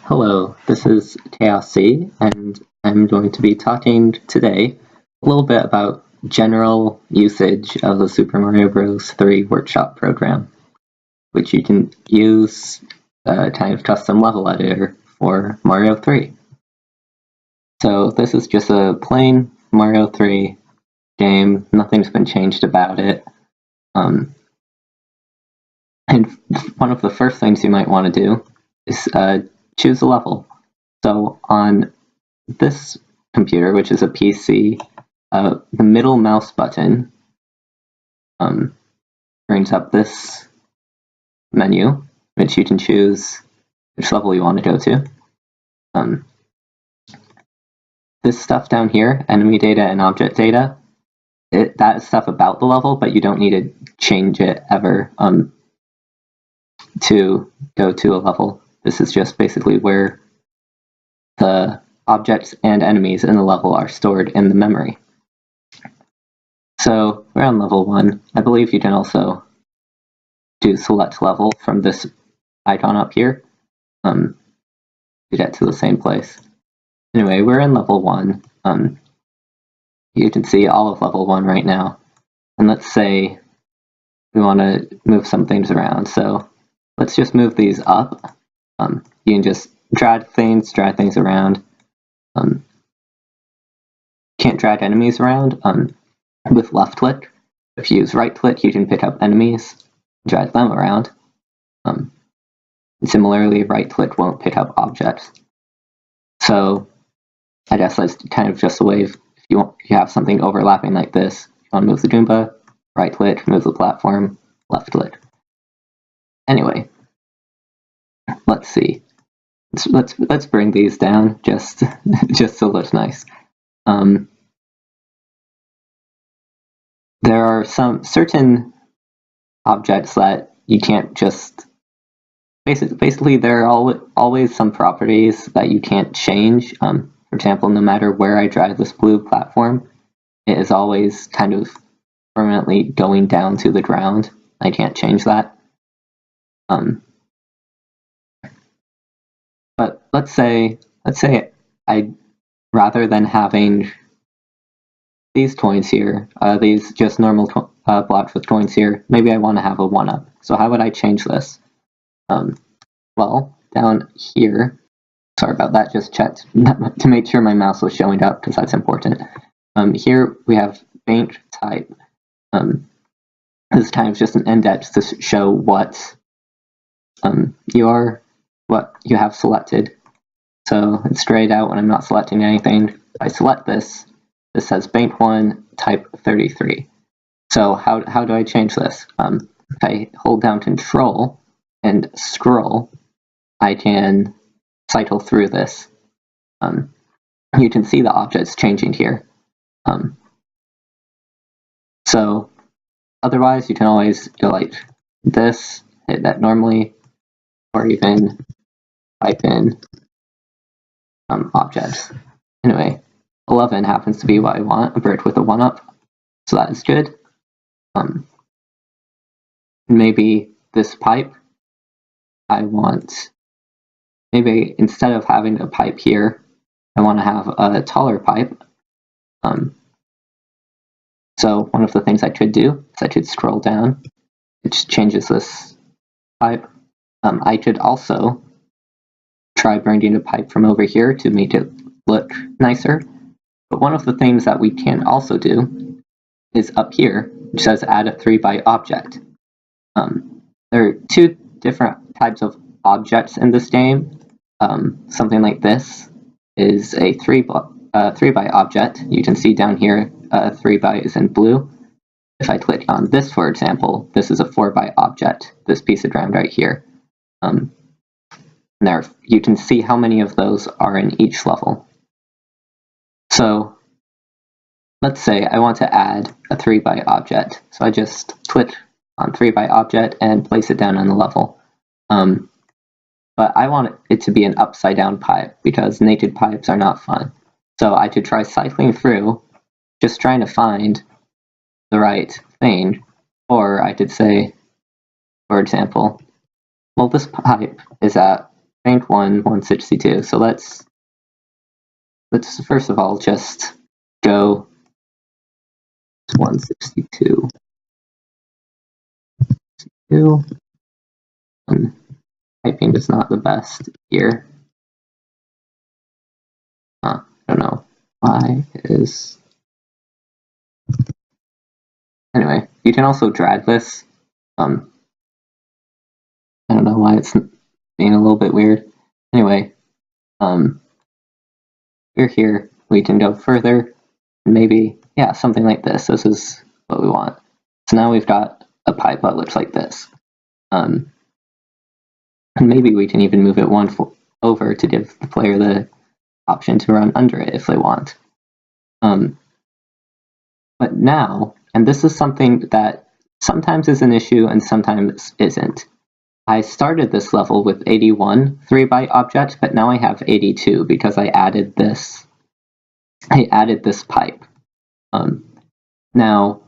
Hello, this is TLC, and I'm going to be talking today a little bit about general usage of the Super Mario Bros. 3 Workshop program, which you can use a kind of custom level editor for Mario 3. So this is just a plain Mario 3 game, nothing's been changed about it. And one of the first things you might want to do is choose a level. So on this computer, which is a PC, the middle mouse button brings up this menu, which you can choose which level you want to go to. This stuff down here, enemy data and object data, that is stuff about the level, but you don't need to change it ever to go to a level. This is just basically where the objects and enemies in the level are stored in the memory. So we're on level 1. I believe you can also do select level from this icon up here to get to the same place. Anyway, we're in level 1. You can see all of level 1 right now. And let's say we want to move some things around. So let's just move these up. You can just drag things around. Can't drag enemies around with left click. If you use right click, you can pick up enemies, drag them around. Similarly, right click won't pick up objects. So I guess that's kind of just a way if you have something overlapping like this. You want to move the Goomba, right click, move the platform, left click. Anyway, let's see. Let's bring these down just to look nice. There are some certain objects that you can't just basically there are always some properties that you can't change. For example, no matter where I drag this blue platform, it is always kind of permanently going down to the ground. I can't change that. But let's say I rather than having these coins here, these just normal blocks with coins here, maybe I want to have a 1-up. So how would I change this? Well, down here, sorry about that, just checked to make sure my mouse was showing up because that's important. Here we have paint type. This is kind of just an index to show what what you have selected. So it's grayed out when I'm not selecting anything. If I select this, this says bank 1 type 33. So how do I change this? If I hold down Control and scroll, I can cycle through this. You can see the objects changing here. So otherwise, you can always go like this, hit that normally, or even type in objects. Anyway, 11 happens to be what I want, a bird with a 1-up, so that is good. Maybe this pipe, I want, maybe instead of having a pipe here, I want to have a taller pipe. So one of the things I could do is I could scroll down, which changes this pipe. I could also try bringing a pipe from over here to make it look nicer. But one of the things that we can also do is up here, which says add a 3x object. There are two different types of objects in this game. Something like this is a 3x object. You can see down here 3x is in blue. If I click on this, for example, this is a 4x object, this piece of ground right here. There, you can see how many of those are in each level. So let's say I want to add a 3x object. So I just click on 3x object and place it down on the level. But I want it to be an upside down pipe because naked pipes are not fun. So I could try cycling through, just trying to find the right thing. Or I could say, for example, well, this pipe is at rank 1, 162. So let's first of all just go to 162. Typing is not the best here. I don't know why is. Anyway, you can also drag this. I don't know why it's being a little bit weird. Anyway, we're here. We can go further. Maybe, yeah, something like this. This is what we want. So now we've got a pipe that looks like this. And maybe we can even move it one over to give the player the option to run under it if they want. But now, and this is something that sometimes is an issue and sometimes isn't. I started this level with 81 3-byte objects, but now I have 82 because I added this pipe. Now,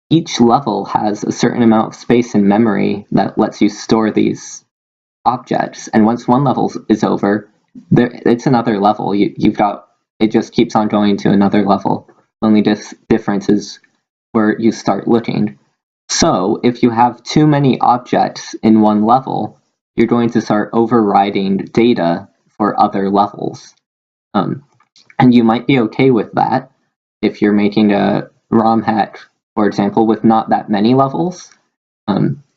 each level has a certain amount of space in memory that lets you store these objects, and once one level is over, it's another level. It just keeps on going to another level. The only difference is where you start looking. So if you have too many objects in one level, you're going to start overriding data for other levels. And you might be okay with that if you're making a ROM hack, for example, with not that many levels.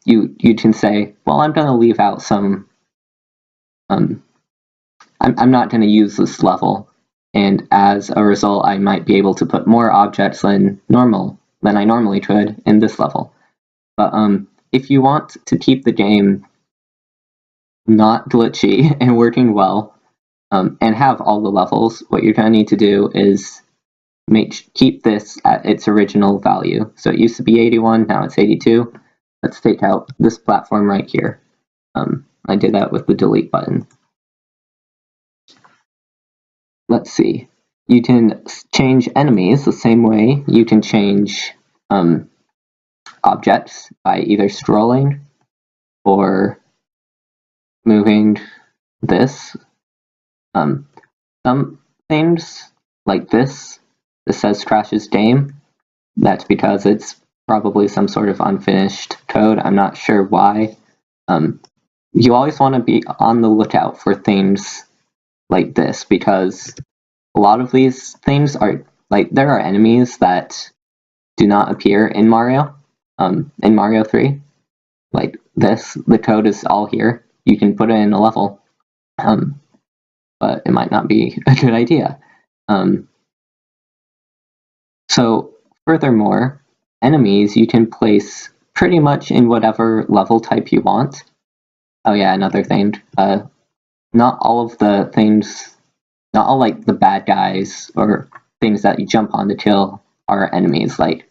You can say, well, I'm going to leave out some. I'm not going to use this level, and as a result, I might be able to put more objects than I normally could in this level. But if you want to keep the game not glitchy and working well, and have all the levels, what you're going to need to do is keep this at its original value. So it used to be 81, now it's 82. Let's take out this platform right here. I did that with the delete button. Let's see. You can change enemies the same way you can change objects by either scrolling or moving this. Some things like this says crashes game. That's because it's probably some sort of unfinished code. I'm not sure why. You always want to be on the lookout for things like this, because a lot of these things are there are enemies that do not appear in Mario. In Mario 3, like this, the code is all here. You can put it in a level, but it might not be a good idea. So furthermore, enemies you can place pretty much in whatever level type you want. Oh yeah, another thing. Not all of the things, not all the bad guys or things that you jump on to kill are enemies. Like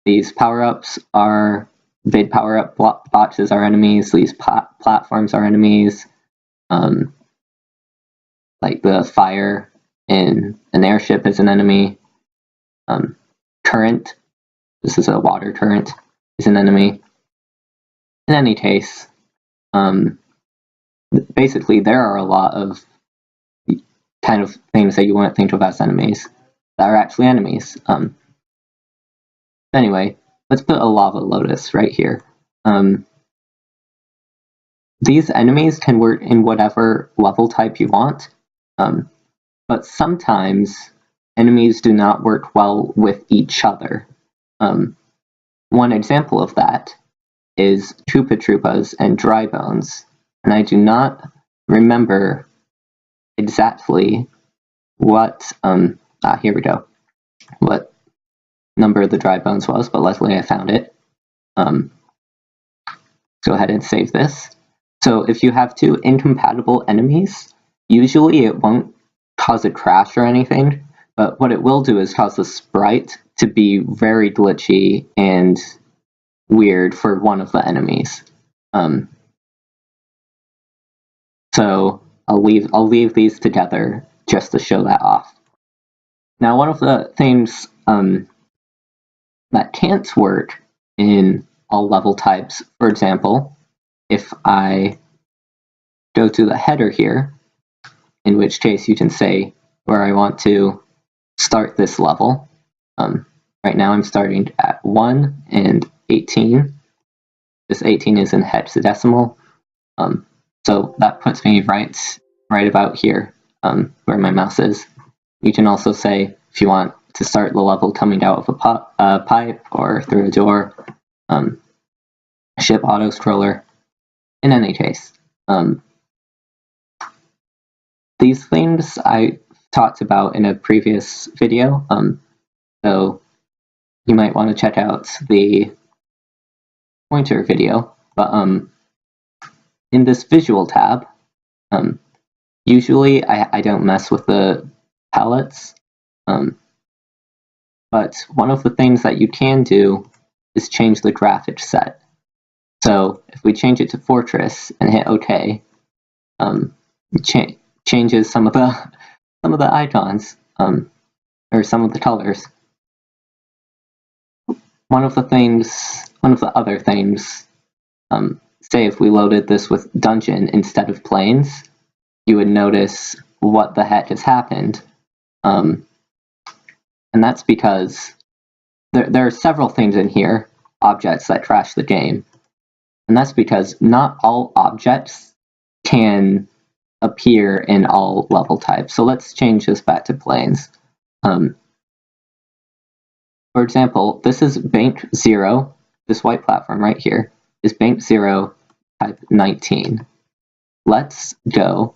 these power-ups are big power-up boxes are enemies. These platforms are enemies. Like the fire in an airship is an enemy. Current, this is a water current, is an enemy. In any case, basically there are a lot of kind of things that you wouldn't think of as enemies that are actually enemies. Anyway, let's put a lava lotus right here. These enemies can work in whatever level type you want, but sometimes enemies do not work well with each other. One example of that is Troopa Troopas and Dry Bones, and I do not remember exactly what, here we go, what number the Dry Bones was, but luckily I found it. Go ahead and save this. So if you have two incompatible enemies, usually it won't cause a crash or anything, but what it will do is cause the sprite to be very glitchy and weird for one of the enemies. So I'll leave these together just to show that off. Now, one of the things that can't work in all level types, for example, if I go to the header here, in which case you can say where I want to start this level. Right now I'm starting at 1 and 18. This 18 is in hexadecimal, so that puts me right about here, where my mouse is. You can also say if you want to start the level coming out of a pipe or through a door, ship auto scroller. In any case, these things I talked about in a previous video, so you might want to check out the pointer video. But in this visual tab, usually I don't mess with the palettes, but one of the things that you can do is change the graphics set. So if we change it to Fortress and hit OK, it changes some of the icons, or some of the colors. One of the other things, say if we loaded this with dungeon instead of planes, you would notice what the heck has happened. And that's because there are several things in here, objects that crash the game. And that's because not all objects can appear in all level types. So let's change this back to planes. For example, this is Bank 0, this white platform right here is Bank 0 type 19. Let's go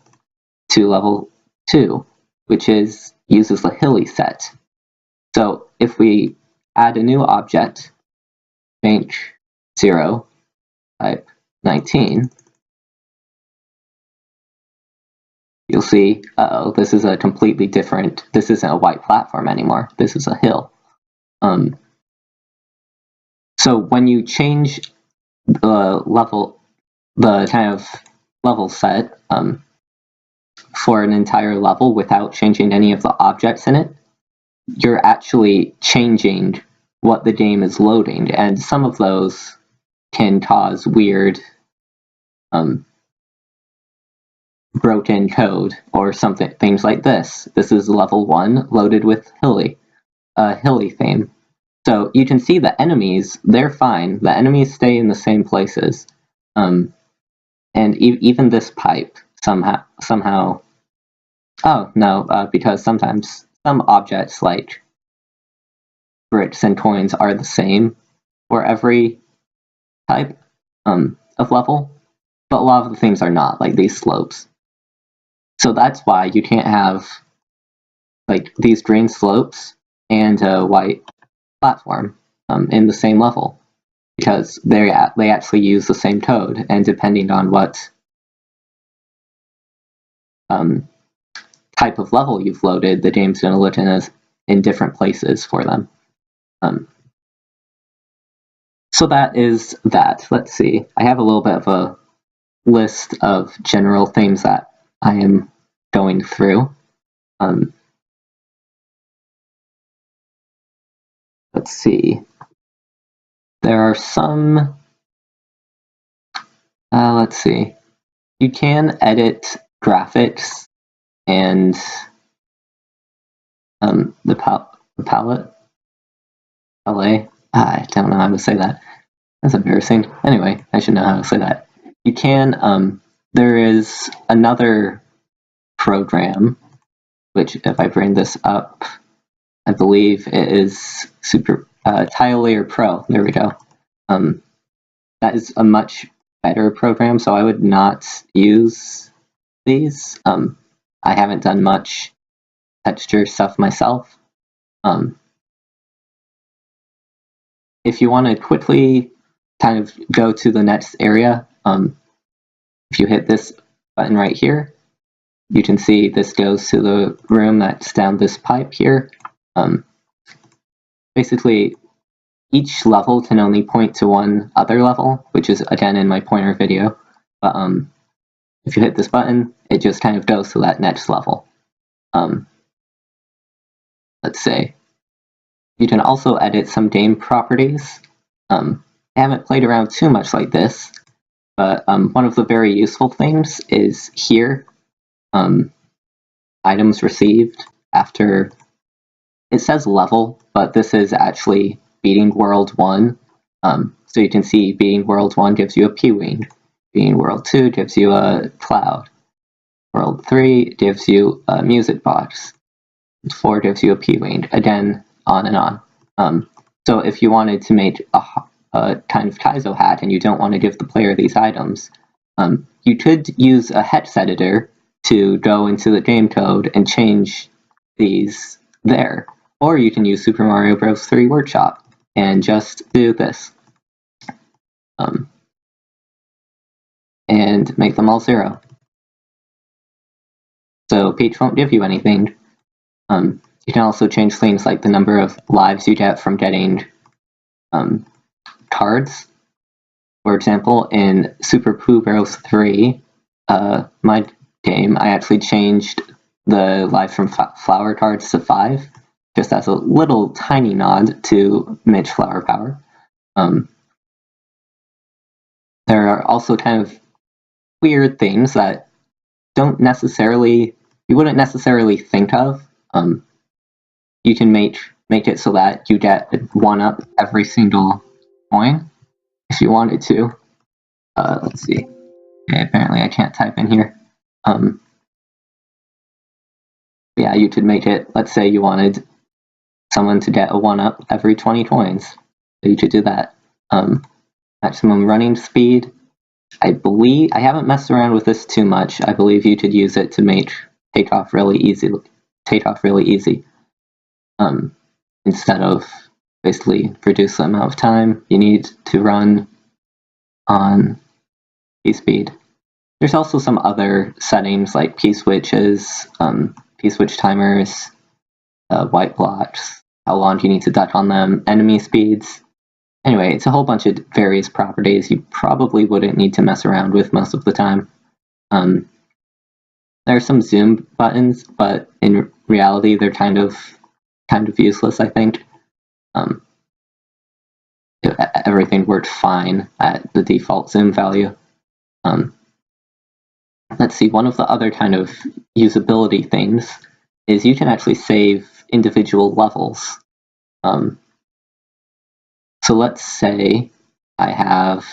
to level 2, which uses the hilly set. So if we add a new object, Bank 0 type 19, you'll see, this is a completely different, this isn't a white platform anymore, this is a hill. So when you change the kind of level set for an entire level without changing any of the objects in it, you're actually changing what the game is loading, and some of those can cause weird broken code or something, things like this. This is level 1 loaded with hilly theme. So you can see the enemies, they're fine. The enemies stay in the same places. And even this pipe somehow, oh no, because sometimes some objects like bricks and coins are the same for every type of level, but a lot of the things are not, like these slopes. So that's why you can't have like these green slopes and a white platform in the same level, because they actually use the same code, and depending on what type of level you've loaded, the game's going to look in different places for them. So that is that. Let's see. I have a little bit of a list of general things that I am going through. Let's see. There are some. Let's see. You can edit graphics and the palette. I don't know how to say that. That's embarrassing. Anyway, I should know how to say that. You can. There is another program, which if I bring this up, I believe it is Tile Layer Pro. There we go. That is a much better program, so I would not use these. I haven't done much texture stuff myself. If you want to quickly kind of go to the next area, if you hit this button right here, you can see this goes to the room that's down this pipe here. Basically, each level can only point to one other level, which is again in my pointer video. But if you hit this button, it just kind of goes to that next level. Let's say. You can also edit some game properties. I haven't played around too much like this, But one of the very useful things is here, items received after, it says level, but this is actually beating World 1. So you can see beating World 1 gives you a P-Wing. Beating World 2 gives you a Cloud. World 3 gives you a Music Box. 4 gives you a P-Wing. Again, on and on. So if you wanted to make a kind of Kaizo hat and you don't want to give the player these items, you could use a hex editor to go into the game code and change these there. Or you can use Super Mario Bros. 3 Workshop and just do this. And make them all 0. So Peach won't give you anything. You can also change things like the number of lives you get from getting cards. For example, in Super Pooh Bros. 3, my game, I actually changed the lives from flower cards to 5, just as a little tiny nod to Mitch Flower Power. There are also kind of weird things that you wouldn't necessarily think of. You can make it so that you get 1-up every single coin if you wanted to. Let's see. Okay, apparently I can't type in here. Yeah, you could make it, let's say you wanted someone to get a 1-up every 20 coins. So you could do that. Maximum running speed. I haven't messed around with this too much. I believe you could use it to make take off really easy. Instead of basically reduce the amount of time you need to run on P-speed. There's also some other settings like P-switches, P-switch timers, white blocks, how long you need to duck on them, enemy speeds. Anyway, it's a whole bunch of various properties you probably wouldn't need to mess around with most of the time. There are some zoom buttons, but in reality they're kind of useless, I think. Everything worked fine at the default zoom value. Let's see, one of the other kind of usability things is you can actually save individual levels. So let's say if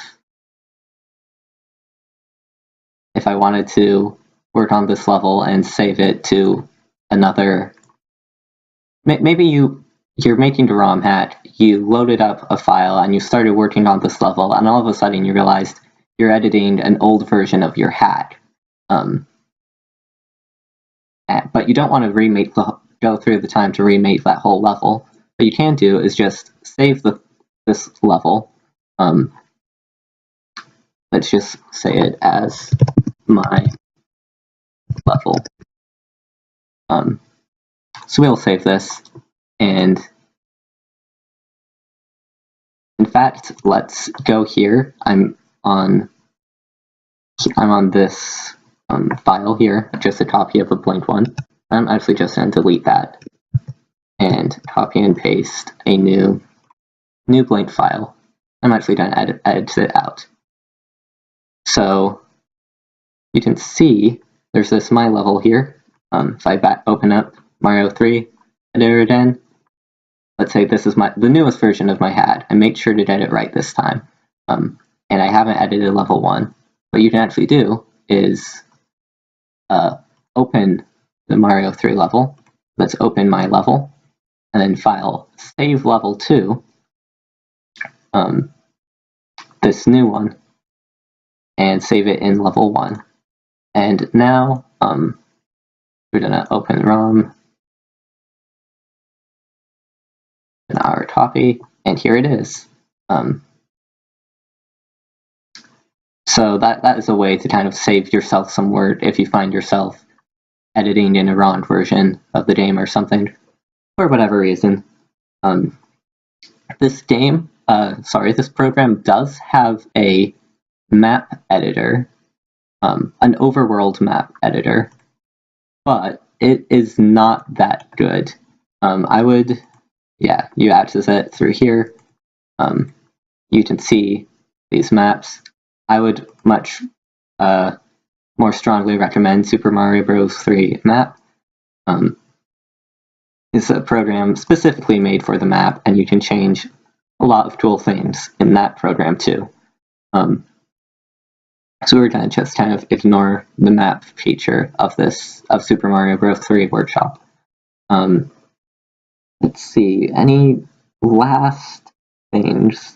I wanted to work on this level and save it to another, maybe you're making a ROM hack, you loaded up a file and you started working on this level, and all of a sudden you realized you're editing an old version of your hack. But you don't want to go through the time to remake that whole level. What you can do is just save this level. Let's just say it as my level. So we'll save this, and in fact, let's go here. I'm on this file here, just a copy of a blank one. I'm actually just going to delete that and copy and paste a new blank file. I'm actually going to edit it out. So you can see there's this my level here. If I open up Mario 3 editor again, let's say this is the newest version of my hat, and make sure to get it right this time. And I haven't edited level 1. What you can actually do is open the Mario 3 level. Let's open my level, and then file save level 2, this new one, and save it in level 1. And now we're gonna open ROM in our copy, and here it is. So that is a way to kind of save yourself some work if you find yourself editing in a wrong version of the game or something, for whatever reason. This program does have a map editor, an overworld map editor, but it is not that good. You access it through here. You can see these maps. I would much more strongly recommend Super Mario Bros. 3 map. It's a program specifically made for the map, and you can change a lot of cool things in that program too. So we're going to just kind of ignore the map feature of Super Mario Bros. 3 Workshop. Let's see, any last things?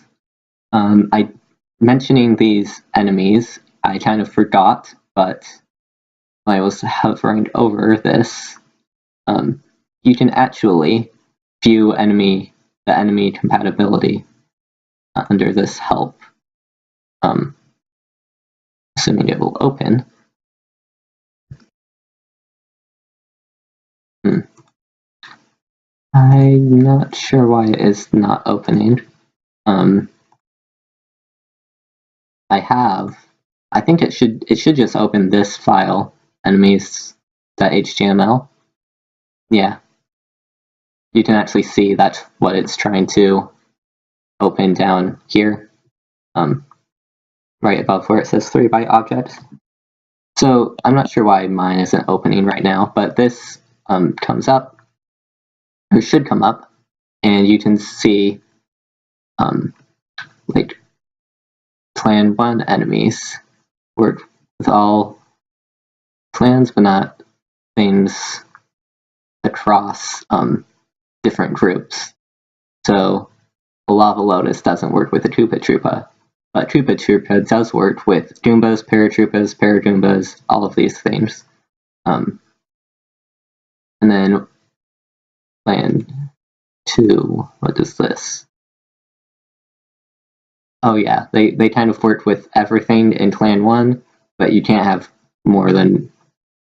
Mentioning these enemies, I kind of forgot, but when I was hovering over this, you can actually view the enemy compatibility under this help. Assuming it will open. I'm not sure why it is not opening. I think it should just open this file, enemies.html. Yeah. You can actually see that's what it's trying to open down here. Right above where it says 3-byte objects. So I'm not sure why mine isn't opening right now, but this comes up, or should come up, and you can see like Plan 1 enemies work with all plans, but not things across different groups. So the Lava Lotus doesn't work with the Koopa Troopa, but Koopa Troopa does work with Goombas, Paratroopas, Paragoombas, all of these things. And then Plan 2, what is this? Oh yeah, they kind of work with everything in Plan 1, but you can't have more than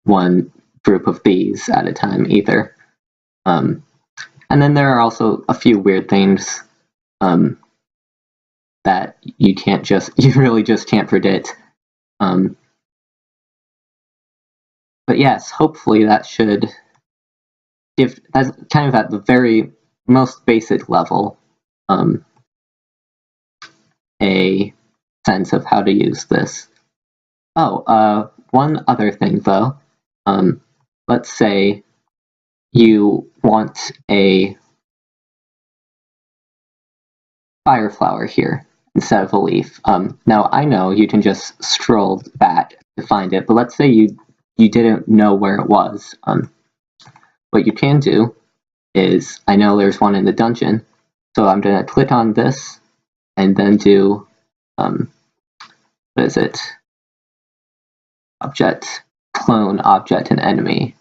one group of these at a time either. And then there are also a few weird things that you really just can't predict. But yes, hopefully that should give, that's kind of at the very most basic level, a sense of how to use this. Oh, one other thing though. Let's say you want a fire flower here instead of a leaf. Now I know you can just scroll back to find it, but let's say you didn't know where it was. What you can do is, I know there's one in the dungeon, so I'm going to click on this and then do, what is it? Object, clone object and enemy,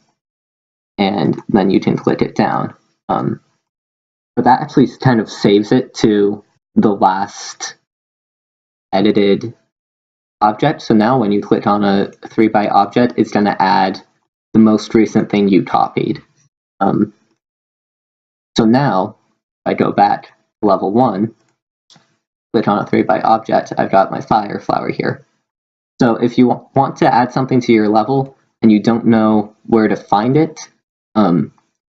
and then you can click it down. But that actually kind of saves it to the last edited object. So now when you click on a 3-byte object, it's going to add the most recent thing you copied. So now, if I go back to level 1, click on a 3-byte object, I've got my fire flower here. So if you want to add something to your level and you don't know where to find it,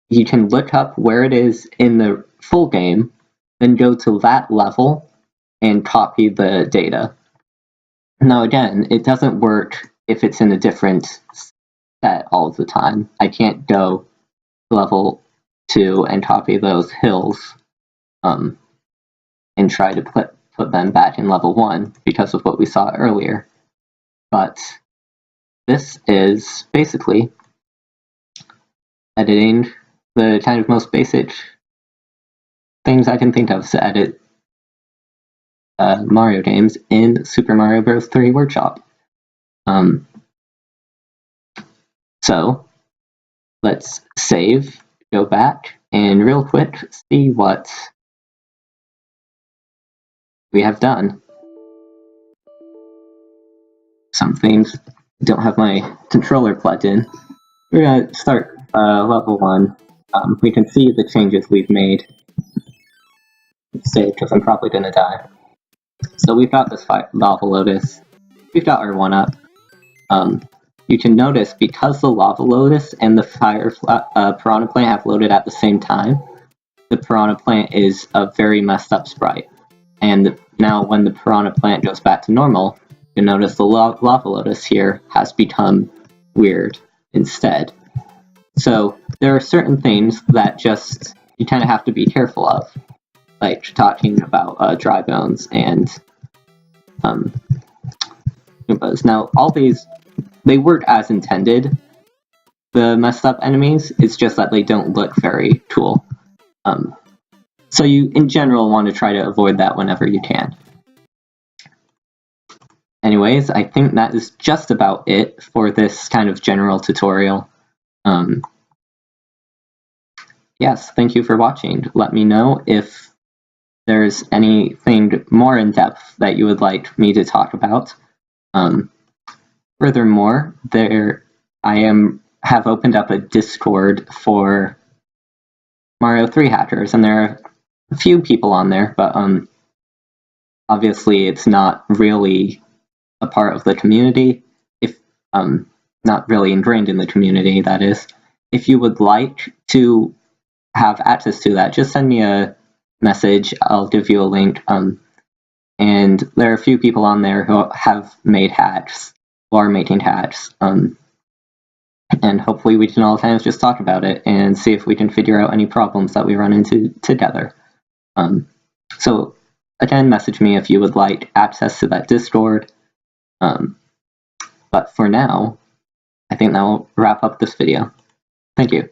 you can look up where it is in the full game, then go to that level and copy the data. Now again, it doesn't work if it's in a different set all the time. I can't go to level 2 and copy those hills and try to put them back in level 1 because of what we saw earlier. But this is basically editing the kind of most basic things I can think of to edit Mario games in Super Mario Bros. 3 Workshop. So let's save, go back, and real quick see what we have done. Some things don't have my controller plugged in. We're gonna start level 1. We can see the changes we've made. Let's save, because I'm probably gonna die. So we've got this Lava Lotus. We've got our 1-up. You can notice, because the Lava Lotus and the Piranha Plant have loaded at the same time, the Piranha Plant is a very messed up sprite. And now when the Piranha Plant goes back to normal, you'll notice the lava lotus here has become weird instead. So there are certain things that just you kind of have to be careful of, like talking about dry bones and Goombas. Now all these, they work as intended, the messed up enemies, it's just that they don't look very cool. So you in general want to try to avoid that whenever you can. Anyways, I think that is just about it for this kind of general tutorial. Yes, thank you for watching. Let me know if there's anything more in depth that you would like me to talk about. Furthermore, I have opened up a Discord for Mario 3 hackers, and there are a few people on there, but obviously it's not really a part of the community, if not really ingrained in the community, that is. If you would like to have access to that, just send me a message, I'll give you a link, and there are a few people on there who have made hacks, or are making hacks, and hopefully we can all kind of just talk about it and see if we can figure out any problems that we run into together. So again, message me if you would like access to that Discord. But for now, I think that will wrap up this video. Thank you.